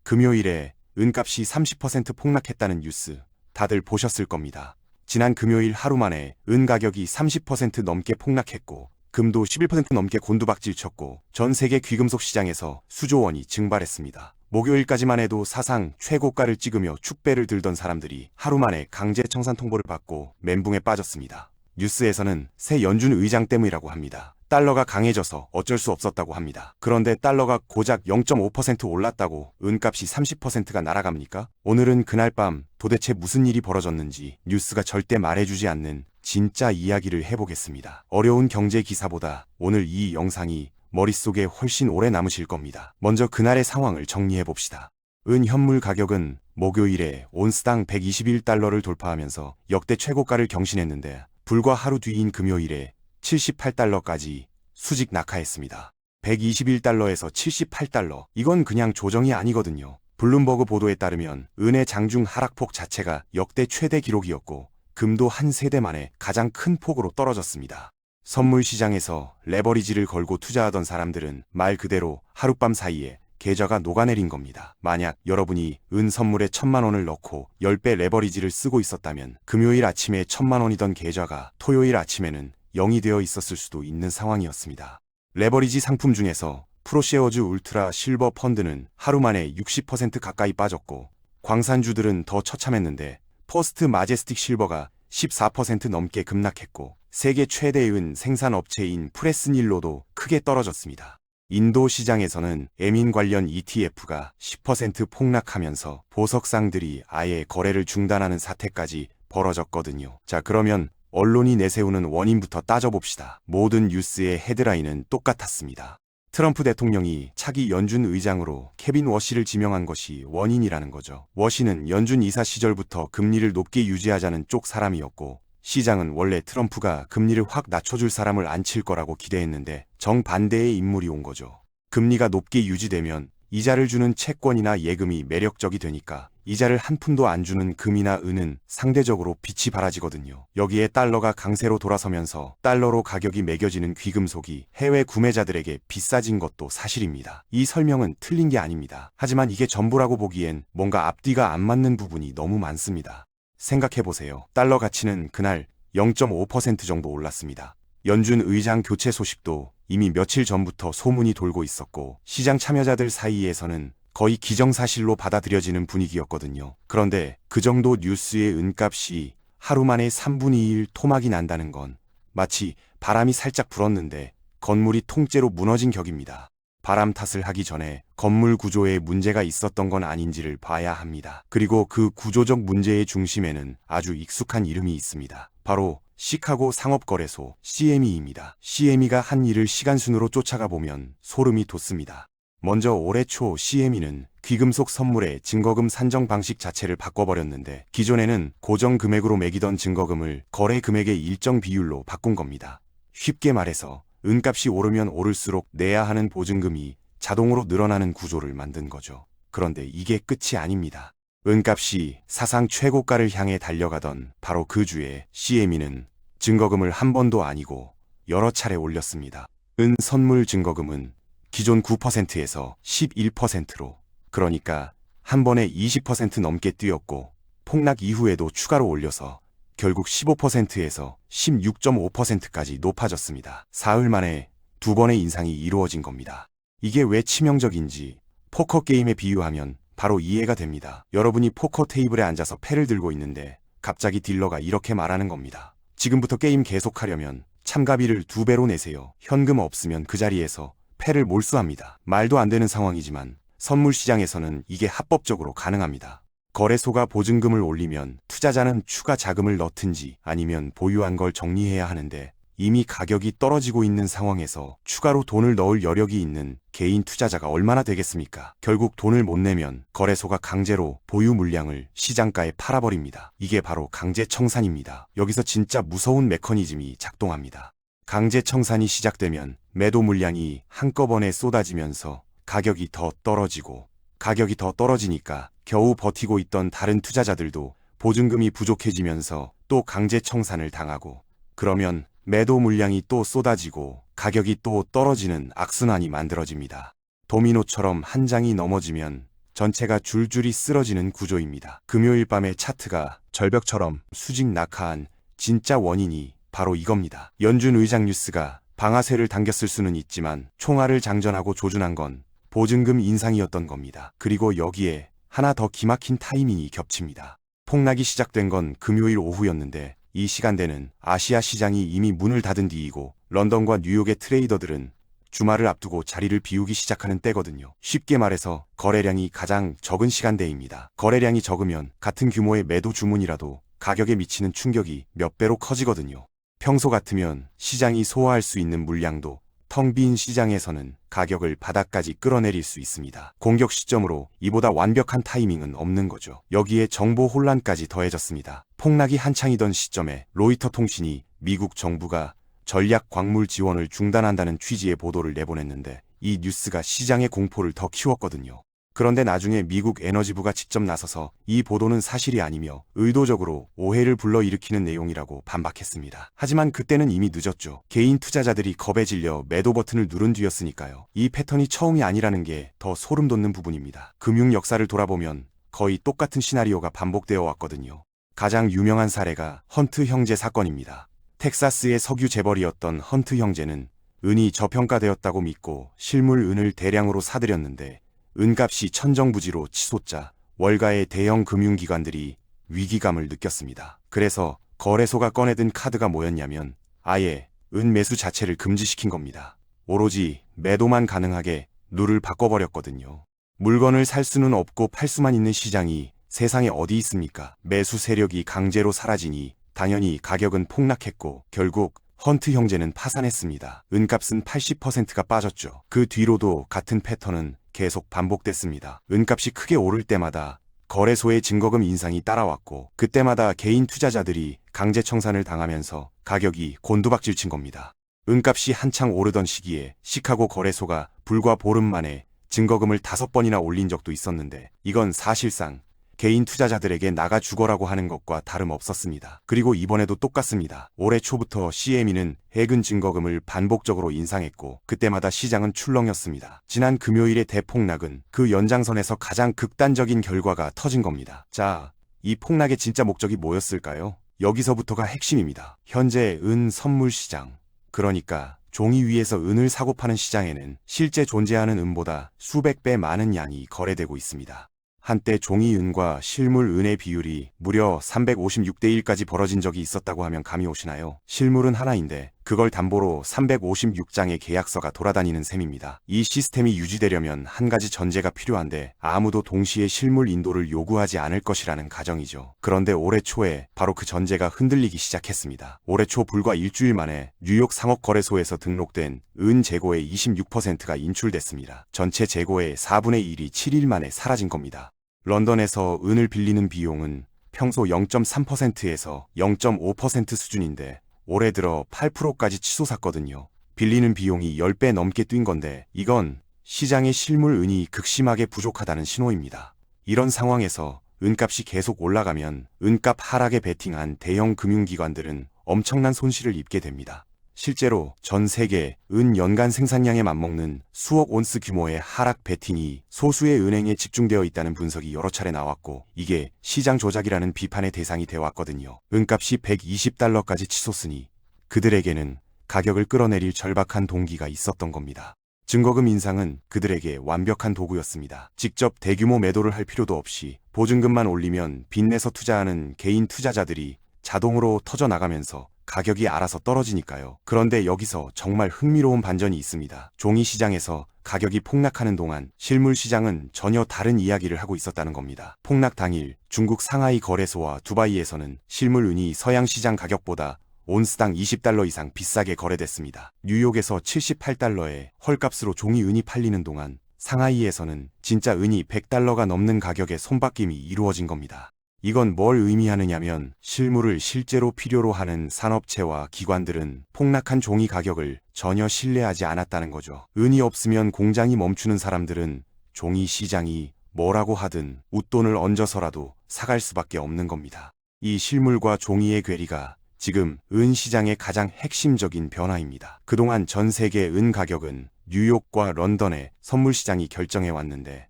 금요일에 은값이 30% 폭락했다는 뉴스 다들 보셨을 겁니다. 지난 금요일 하루 만에 은 가격이 30% 넘게 폭락했고 금도 11% 넘게 곤두박질 쳤고 전 세계 귀금속 시장에서 수조 원이 증발했습니다. 목요일까지만 해도 사상 최고가를 찍으며 축배를 들던 사람들이 하루 만에 강제 청산 통보를 받고 멘붕에 빠졌습니다. 뉴스에서는 새 연준 의장 때문이라고 합니다. 달러가 강해져서 어쩔 수 없었다고 합니다. 그런데 달러가 고작 0.5% 올랐다고 은값이 30%가 날아갑니까? 오늘은 그날 밤 도대체 무슨 일이 벌어졌는지 뉴스가 절대 말해주지 않는 진짜 이야기를 해보겠습니다. 어려운 경제 기사보다 오늘 이 영상이 머릿속에 훨씬 오래 남으실 겁니다. 먼저 그날의 상황을 정리해봅시다. 은 현물 가격은 목요일에 온스당 121달러를 돌파하면서 역대 최고가를 경신했는데 불과 하루 뒤인 금요일에 78달러까지 수직 낙하했습니다. 121달러에서 78달러. 이건 그냥 조정이 아니거든요. 블룸버그 보도에 따르면 은의 장중 하락폭 자체가 역대 최대 기록이었고 금도 한 세대 만에 가장 큰 폭으로 떨어졌습니다. 선물 시장에서 레버리지를 걸고 투자하던 사람들은 말 그대로 하룻밤 사이에 계좌가 녹아내린 겁니다. 만약 여러분이 은 선물에 1,000만원을 넣고 10배 레버리지를 쓰고 있었다면 금요일 아침에 1,000만원이던 계좌가 토요일 아침에는 0이 되어 있었을 수도 있는 상황이었습니다. 레버리지 상품 중에서 프로쉐어즈 울트라 실버 펀드는 하루 만에 60% 가까이 빠졌고 광산주들은 더 처참했는데 퍼스트 마제스틱 실버가 14% 넘게 급락했고 세계 최대의 은 생산업체인 프레스닐로도 크게 떨어졌습니다. 인도 시장에서는 에민 관련 ETF가 10% 폭락하면서 보석상들이 아예 거래를 중단하는 사태까지 벌어졌거든요. 자, 그러면 언론이 내세우는 원인부터 따져봅시다. 모든 뉴스의 헤드라인은 똑같았습니다. 트럼프 대통령이 차기 연준 의장으로 케빈 워시를 지명한 것이 원인이라는 거죠. 워시는 연준 이사 시절부터 금리를 높게 유지하자는 쪽 사람이었고 시장은 원래 트럼프가 금리를 확 낮춰줄 사람을 앉힐 거라고 기대했는데 정반대의 인물이 온 거죠. 금리가 높게 유지되면 이자를 주는 채권이나 예금이 매력적이 되니까 이자를 한 푼도 안 주는 금이나 은은 상대적으로 빛이 바라지거든요. 여기에 달러가 강세로 돌아서면서 달러로 가격이 매겨지는 귀금속이 해외 구매자들에게 비싸진 것도 사실입니다. 이 설명은 틀린 게 아닙니다. 하지만 이게 전부라고 보기엔 뭔가 앞뒤가 안 맞는 부분이 너무 많습니다. 생각해보세요. 달러 가치는 그날 0.5% 정도 올랐습니다. 연준 의장 교체 소식도 이미 며칠 전부터 소문이 돌고 있었고 시장 참여자들 사이에서는 거의 기정사실로 받아들여지는 분위기였거든요. 그런데 그 정도 뉴스의 은값이 하루 만에 3분의 1 토막이 난다는 건 마치 바람이 살짝 불었는데 건물이 통째로 무너진 격입니다. 바람 탓을 하기 전에 건물 구조에 문제가 있었던 건 아닌지를 봐야 합니다. 그리고 그 구조적 문제의 중심에는 아주 익숙한 이름이 있습니다. 바로 시카고 상업거래소 CME입니다. CME가 한 일을 시간순으로 쫓아가 보면 소름이 돋습니다. 먼저 올해 초 CME는 귀금속 선물의 증거금 산정 방식 자체를 바꿔버렸는데 기존에는 고정 금액으로 매기던 증거금을 거래 금액의 일정 비율로 바꾼 겁니다. 쉽게 말해서 은값이 오르면 오를수록 내야 하는 보증금이 자동으로 늘어나는 구조를 만든 거죠. 그런데 이게 끝이 아닙니다. 은값이 사상 최고가를 향해 달려가던 바로 그 주에 CME는 증거금을 한 번도 아니고 여러 차례 올렸습니다. 은 선물 증거금은 기존 9%에서 11%로 그러니까 한 번에 20% 넘게 뛰었고 폭락 이후에도 추가로 올려서 결국 15%에서 16.5%까지 높아졌습니다. 사흘 만에 두 번의 인상이 이루어진 겁니다. 이게 왜 치명적인지 포커 게임에 비유하면 바로 이해가 됩니다. 여러분이 포커 테이블에 앉아서 패를 들고 있는데 갑자기 딜러가 이렇게 말하는 겁니다. 지금부터 게임 계속하려면 참가비를 2배로 내세요. 현금 없으면 그 자리에서 패를 몰수합니다. 말도 안 되는 상황이지만 선물 시장에서는 이게 합법적으로 가능합니다. 거래소가 보증금을 올리면 투자자는 추가 자금을 넣든지 아니면 보유한 걸 정리해야 하는데 이미 가격이 떨어지고 있는 상황에서 추가로 돈을 넣을 여력이 있는 개인 투자자가 얼마나 되겠습니까? 결국 돈을 못 내면 거래소가 강제로 보유 물량을 시장가에 팔아버립니다. 이게 바로 강제 청산입니다. 여기서 진짜 무서운 메커니즘이 작동합니다. 강제 청산이 시작되면 매도 물량이 한꺼번에 쏟아지면서 가격이 더 떨어지고 가격이 더 떨어지니까 겨우 버티고 있던 다른 투자자들도 보증금이 부족해지면서 또 강제 청산을 당하고 그러면 매도 물량이 또 쏟아지고 가격이 또 떨어지는 악순환이 만들어집니다. 도미노처럼 한 장이 넘어지면 전체가 줄줄이 쓰러지는 구조입니다. 금요일 밤의 차트가 절벽처럼 수직 낙하한 진짜 원인이 바로 이겁니다. 연준 의장 뉴스가 방아쇠를 당겼을 수는 있지만 총알을 장전하고 조준한 건 보증금 인상이었던 겁니다. 그리고 여기에 하나 더 기막힌 타이밍이 겹칩니다. 폭락이 시작된 건 금요일 오후였는데 이 시간대는 아시아 시장이 이미 문을 닫은 뒤이고 런던과 뉴욕의 트레이더들은 주말을 앞두고 자리를 비우기 시작하는 때거든요. 쉽게 말해서 거래량이 가장 적은 시간대입니다. 거래량이 적으면 같은 규모의 매도 주문이라도 가격에 미치는 충격이 몇 배로 커지거든요. 평소 같으면 시장이 소화할 수 있는 물량도 텅 빈 시장에서는 가격을 바닥까지 끌어내릴 수 있습니다. 공격 시점으로 이보다 완벽한 타이밍은 없는 거죠. 여기에 정보 혼란까지 더해졌습니다. 폭락이 한창이던 시점에 로이터 통신이 미국 정부가 전략 광물 지원을 중단한다는 취지의 보도를 내보냈는데 이 뉴스가 시장의 공포를 더 키웠거든요. 그런데 나중에 미국 에너지부가 직접 나서서 이 보도는 사실이 아니며 의도적으로 오해를 불러일으키는 내용이라고 반박했습니다. 하지만 그때는 이미 늦었죠. 개인 투자자들이 겁에 질려 매도 버튼을 누른 뒤였으니까요. 이 패턴이 처음이 아니라는 게 더 소름 돋는 부분입니다. 금융 역사를 돌아보면 거의 똑같은 시나리오가 반복되어 왔거든요. 가장 유명한 사례가 헌트 형제 사건입니다. 텍사스의 석유 재벌이었던 헌트 형제는 은이 저평가되었다고 믿고 실물 은을 대량으로 사들였는데 은값이 천정부지로 치솟자 월가의 대형 금융기관들이 위기감을 느꼈습니다. 그래서 거래소가 꺼내든 카드가 뭐였냐면 아예 은 매수 자체를 금지시킨 겁니다. 오로지 매도만 가능하게 룰을 바꿔버렸거든요. 물건을 살 수는 없고 팔 수만 있는 시장이 세상에 어디 있습니까? 매수 세력이 강제로 사라지니 당연히 가격은 폭락했고 결국 헌트 형제는 파산했습니다. 은값은 80%가 빠졌죠. 그 뒤로도 같은 패턴은 계속 반복됐습니다. 은값이 크게 오를 때마다 거래소의 증거금 인상이 따라왔고 그때마다 개인 투자자들이 강제 청산을 당하면서 가격이 곤두박질 친 겁니다. 은값이 한창 오르던 시기에 시카고 거래소가 불과 보름 만에 증거금을 5번이나 올린 적도 있었는데 이건 사실상 개인 투자자들에게 나가 죽어라고 하는 것과 다름없었습니다. 그리고 이번에도 똑같습니다. 올해 초부터 CME는 해근 증거금을 반복적으로 인상했고 그때마다 시장은 출렁였습니다. 지난 금요일의 대폭락은 그 연장선에서 가장 극단적인 결과가 터진 겁니다. 자, 이 폭락의 진짜 목적이 뭐였을까요? 여기서부터가 핵심입니다. 현재 은 선물 시장, 그러니까 종이 위에서 은을 사고 파는 시장에는 실제 존재하는 은보다 수백 배 많은 양이 거래되고 있습니다. 한때 종이 은과 실물 은의 비율이 무려 356대 1까지 벌어진 적이 있었다고 하면 감이 오시나요? 실물은 하나인데 그걸 담보로 356장의 계약서가 돌아다니는 셈입니다. 이 시스템이 유지되려면 한 가지 전제가 필요한데 아무도 동시에 실물 인도를 요구하지 않을 것이라는 가정이죠. 그런데 올해 초에 바로 그 전제가 흔들리기 시작했습니다. 올해 초 불과 일주일 만에 뉴욕 상업거래소에서 등록된 은 재고의 26%가 인출됐습니다. 전체 재고의 4분의 1이 7일 만에 사라진 겁니다. 런던에서 은을 빌리는 비용은 평소 0.3%에서 0.5% 수준인데 올해 들어 8%까지 치솟았거든요. 빌리는 비용이 10배 넘게 뛴 건데 이건 시장의 실물 은이 극심하게 부족하다는 신호입니다. 이런 상황에서 은값이 계속 올라가면 은값 하락에 베팅한 대형 금융기관들은 엄청난 손실을 입게 됩니다. 실제로 전 세계 은 연간 생산량에 맞먹는 수억 온스 규모의 하락 베팅이 소수의 은행에 집중되어 있다는 분석이 여러 차례 나왔고 이게 시장 조작이라는 비판의 대상이 되어 왔거든요. 은값이 120달러까지 치솟으니 그들에게는 가격을 끌어내릴 절박한 동기가 있었던 겁니다. 증거금 인상은 그들에게 완벽한 도구였습니다. 직접 대규모 매도를 할 필요도 없이 보증금만 올리면 빚내서 투자하는 개인 투자자들이 자동으로 터져나가면서 가격이 알아서 떨어지니까요. 그런데 여기서 정말 흥미로운 반전이 있습니다. 종이 시장에서 가격이 폭락하는 동안 실물 시장은 전혀 다른 이야기를 하고 있었다는 겁니다. 폭락 당일 중국 상하이 거래소와 두바이에서는 실물 은이 서양 시장 가격보다 온스당 20달러 이상 비싸게 거래됐습니다. 뉴욕에서 78달러에 헐값으로 종이 은이 팔리는 동안 상하이에서는 진짜 은이 100달러가 넘는 가격의 손바뀜이 이루어진 겁니다. 이건 뭘 의미하느냐면 실물을 실제로 필요로 하는 산업체와 기관들은 폭락한 종이 가격을 전혀 신뢰하지 않았다는 거죠. 은이 없으면 공장이 멈추는 사람들은 종이 시장이 뭐라고 하든 웃돈을 얹어서라도 사갈 수밖에 없는 겁니다. 이 실물과 종이의 괴리가 지금 은 시장의 가장 핵심적인 변화입니다. 그동안 전 세계 은 가격은 뉴욕과 런던의 선물 시장이 결정해 왔는데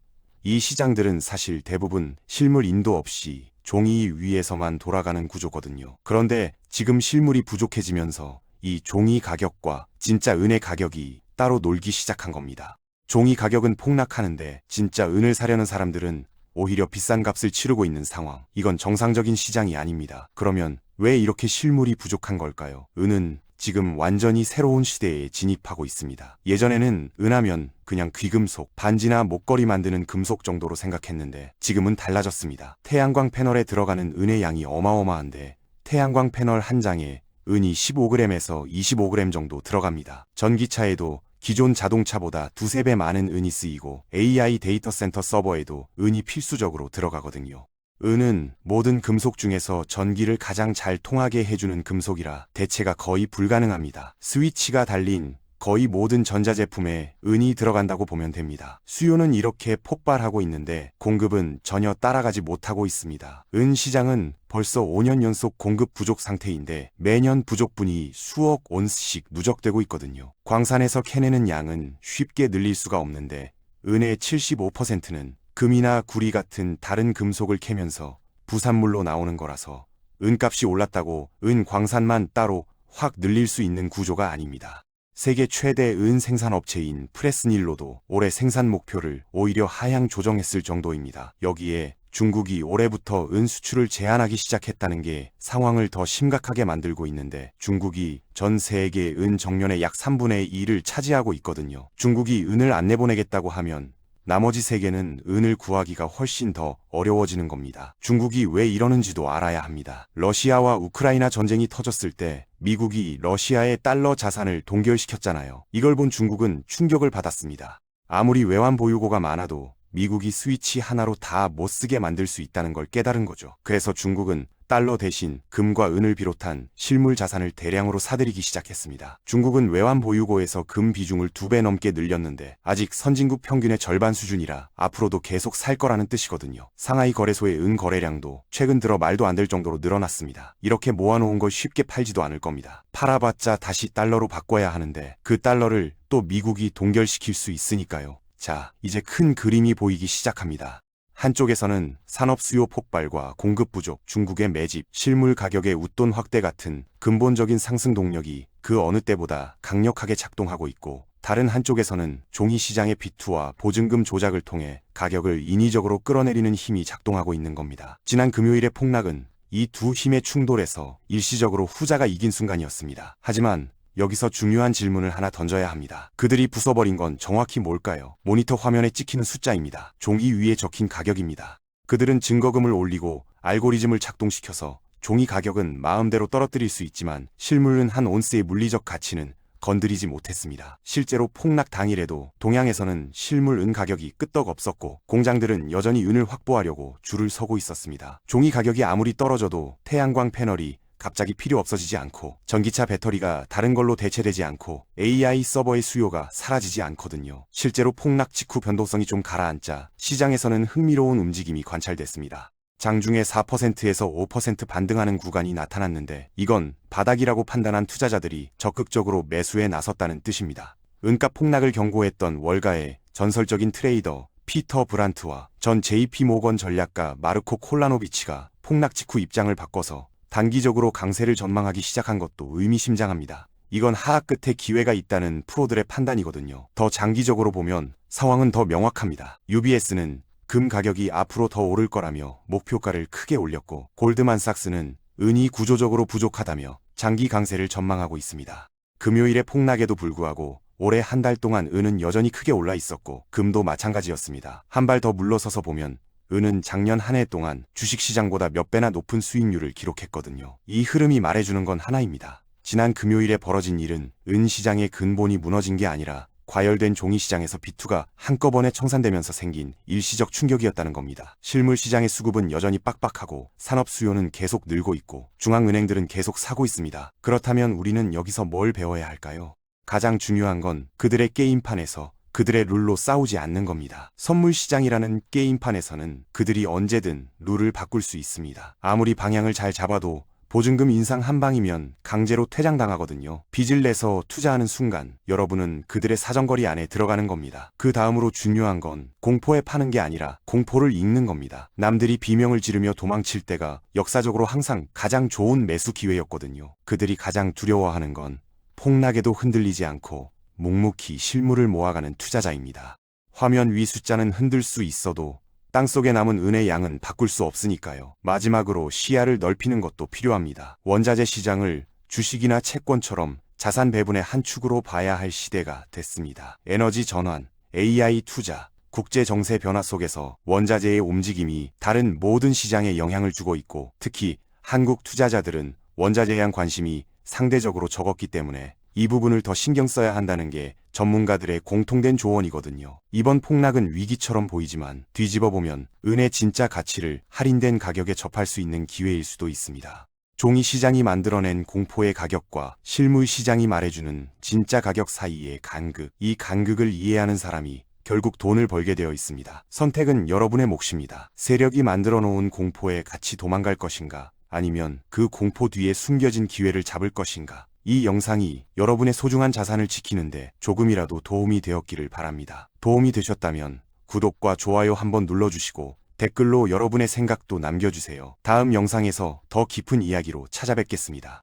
이 시장들은 사실 대부분 실물 인도 없이 종이 위에서만 돌아가는 구조거든요. 그런데 지금 실물이 부족해지면서 이 종이 가격과 진짜 은의 가격이 따로 놀기 시작한 겁니다. 종이 가격은 폭락하는데 진짜 은을 사려는 사람들은 오히려 비싼 값을 치르고 있는 상황. 이건 정상적인 시장이 아닙니다. 그러면 왜 이렇게 실물이 부족한 걸까요? 은은 지금 완전히 새로운 시대에 진입하고 있습니다. 예전에는 은하면 그냥 귀금속, 반지나 목걸이 만드는 금속 정도로 생각했는데 지금은 달라졌습니다. 태양광 패널에 들어가는 은의 양이 어마어마한데 태양광 패널 한 장에 은이 15g에서 25g 정도 들어갑니다. 전기차에도 기존 자동차보다 두세 배 많은 은이 쓰이고 AI 데이터 센터 서버에도 은이 필수적으로 들어가거든요. 은은 모든 금속 중에서 전기를 가장 잘 통하게 해주는 금속이라 대체가 거의 불가능합니다. 스위치가 달린 거의 모든 전자제품에 은이 들어간다고 보면 됩니다. 수요는 이렇게 폭발하고 있는데 공급은 전혀 따라가지 못하고 있습니다. 은 시장은 벌써 5년 연속 공급 부족 상태인데 매년 부족분이 수억 온스씩 누적되고 있거든요. 광산에서 캐내는 양은 쉽게 늘릴 수가 없는데 은의 75%는 금이나 구리 같은 다른 금속을 캐면서 부산물로 나오는 거라서 은값이 올랐다고 은 광산만 따로 확 늘릴 수 있는 구조가 아닙니다. 세계 최대 은 생산업체인 프레스닐로도 올해 생산 목표를 오히려 하향 조정했을 정도입니다. 여기에 중국이 올해부터 은 수출을 제한하기 시작했다는 게 상황을 더 심각하게 만들고 있는데 중국이 전 세계 은 정년의 약 3분의 2를 차지하고 있거든요. 중국이 은을 안 내보내겠다고 하면 나머지 세계는 은을 구하기가 훨씬 더 어려워지는 겁니다. 중국이 왜 이러는지도 알아야 합니다. 러시아와 우크라이나 전쟁이 터졌을 때 미국이 러시아의 달러 자산을 동결시켰잖아요. 이걸 본 중국은 충격을 받았습니다. 아무리 외환 보유고가 많아도 미국이 스위치 하나로 다 못 쓰게 만들 수 있다는 걸 깨달은 거죠. 그래서 중국은 달러 대신 금과 은을 비롯한 실물 자산을 대량으로 사들이기 시작했습니다. 중국은 외환 보유고에서 금 비중을 2배 넘게 늘렸는데 아직 선진국 평균의 절반 수준이라 앞으로도 계속 살 거라는 뜻이거든요. 상하이 거래소의 은 거래량도 최근 들어 말도 안 될 정도로 늘어났습니다. 이렇게 모아놓은 걸 쉽게 팔지도 않을 겁니다. 팔아봤자 다시 달러로 바꿔야 하는데 그 달러를 또 미국이 동결시킬 수 있으니까요. 자, 이제 큰 그림이 보이기 시작합니다. 한쪽에서는 산업 수요 폭발과 공급 부족, 중국의 매집, 실물 가격의 웃돈 확대 같은 근본적인 상승 동력이 그 어느 때보다 강력하게 작동하고 있고 다른 한쪽에서는 종이 시장의 비투와 보증금 조작을 통해 가격을 인위적으로 끌어내리는 힘이 작동하고 있는 겁니다. 지난 금요일의 폭락은 이 두 힘의 충돌에서 일시적으로 후자가 이긴 순간이었습니다. 하지만 여기서 중요한 질문을 하나 던져야 합니다. 그들이 부숴버린 건 정확히 뭘까요? 모니터 화면에 찍히는 숫자입니다. 종이 위에 적힌 가격입니다. 그들은 증거금을 올리고 알고리즘을 작동시켜서 종이 가격은 마음대로 떨어뜨릴 수 있지만 실물은 한 온스의 물리적 가치는 건드리지 못했습니다. 실제로 폭락 당일에도 동양에서는 실물 은 가격이 끄떡없었고 공장들은 여전히 은을 확보하려고 줄을 서고 있었습니다. 종이 가격이 아무리 떨어져도 태양광 패널이 갑자기 필요 없어지지 않고 전기차 배터리가 다른 걸로 대체되지 않고 AI 서버의 수요가 사라지지 않거든요. 실제로 폭락 직후 변동성이 좀 가라앉자 시장에서는 흥미로운 움직임이 관찰됐습니다. 장중에 4%에서 5% 반등하는 구간이 나타났는데 이건 바닥이라고 판단한 투자자들이 적극적으로 매수에 나섰다는 뜻입니다. 은가 폭락을 경고했던 월가의 전설적인 트레이더 피터 브란트와 전 JP 모건 전략가 마르코 콜라노비치가 폭락 직후 입장을 바꿔서 단기적으로 강세를 전망하기 시작한 것도 의미심장합니다. 이건 하악 끝에 기회가 있다는 프로들의 판단이거든요. 더 장기적으로 보면 상황은 더 명확합니다. UBS는 금 가격이 앞으로 더 오를 거라며 목표가를 크게 올렸고 골드만삭스는 은이 구조적으로 부족하다며 장기 강세를 전망하고 있습니다. 금요일의 폭락에도 불구하고 올해 한 달 동안 은은 여전히 크게 올라 있었고 금도 마찬가지였습니다. 한 발 더 물러서서 보면 은은 작년 한 해 동안 주식시장보다 몇 배나 높은 수익률을 기록했거든요. 이 흐름이 말해주는 건 하나입니다. 지난 금요일에 벌어진 일은 은 시장의 근본이 무너진 게 아니라 과열된 종이 시장에서 비투가 한꺼번에 청산되면서 생긴 일시적 충격이었다는 겁니다. 실물 시장의 수급은 여전히 빡빡하고 산업 수요는 계속 늘고 있고 중앙은행들은 계속 사고 있습니다. 그렇다면 우리는 여기서 뭘 배워야 할까요? 가장 중요한 건 그들의 게임판에서 그들의 룰로 싸우지 않는 겁니다. 선물 시장이라는 게임판에서는 그들이 언제든 룰을 바꿀 수 있습니다. 아무리 방향을 잘 잡아도 보증금 인상 한 방이면 강제로 퇴장당하거든요. 빚을 내서 투자하는 순간 여러분은 그들의 사정거리 안에 들어가는 겁니다. 그 다음으로 중요한 건 공포에 파는 게 아니라 공포를 읽는 겁니다. 남들이 비명을 지르며 도망칠 때가 역사적으로 항상 가장 좋은 매수 기회였거든요. 그들이 가장 두려워하는 건 폭락에도 흔들리지 않고 묵묵히 실물을 모아가는 투자자입니다. 화면 위 숫자는 흔들 수 있어도 땅속에 남은 은의 양은 바꿀 수 없으니까요. 마지막으로 시야를 넓히는 것도 필요합니다. 원자재 시장을 주식이나 채권처럼 자산 배분의 한 축으로 봐야 할 시대가 됐습니다. 에너지 전환, AI 투자, 국제 정세 변화 속에서 원자재의 움직임이 다른 모든 시장에 영향을 주고 있고, 특히 한국 투자자들은 원자재에 대한 관심이 상대적으로 적었기 때문에 이 부분을 더 신경 써야 한다는 게 전문가들의 공통된 조언이거든요. 이번 폭락은 위기처럼 보이지만 뒤집어 보면 은의 진짜 가치를 할인된 가격에 접할 수 있는 기회일 수도 있습니다. 종이 시장이 만들어낸 공포의 가격과 실물 시장이 말해주는 진짜 가격 사이의 간극, 이 간극을 이해하는 사람이 결국 돈을 벌게 되어 있습니다. 선택은 여러분의 몫입니다. 세력이 만들어 놓은 공포에 같이 도망갈 것인가, 아니면 그 공포 뒤에 숨겨진 기회를 잡을 것인가. 이 영상이 여러분의 소중한 자산을 지키는데 조금이라도 도움이 되었기를 바랍니다. 도움이 되셨다면 구독과 좋아요 한번 눌러주시고 댓글로 여러분의 생각도 남겨주세요. 다음 영상에서 더 깊은 이야기로 찾아뵙겠습니다.